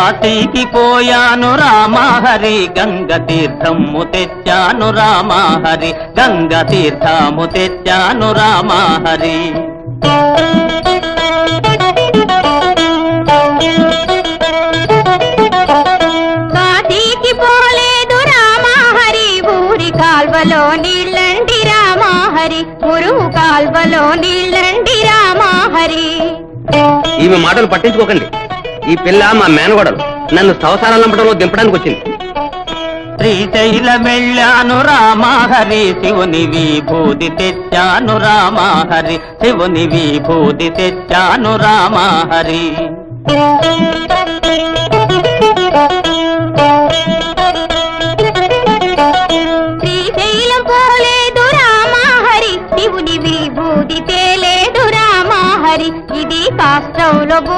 కాశీకి పోయాను రామహరి గంగ తీర్థము తెచ్చాను రామహరి గంగ తీర్థము తెచ్చాను రామహరి కాశీకి పోలేదు రామహరి ఊరి కాల్వలో నీళ్ళండి రామహరి మురుగు కాల్వలో నీళ్ళండి రామహరి. ఈమె మాటలు పట్టించుకోకండి. ఈ పిల్ల మా మేనగోడలు నన్ను సంసారం నంపడంలో దింపడానికి వచ్చింది. శ్రీశైలమెళ్ళాను రామహరి శివుని విభూతి తెచ్చాను రామహరి శివుని విభూతి తెచ్చాను రామహరి. శ్రీశైలం పోలేదు రామహరి శివుని విభూతి తేలేదు రామహరి ఇది కాష్టంలో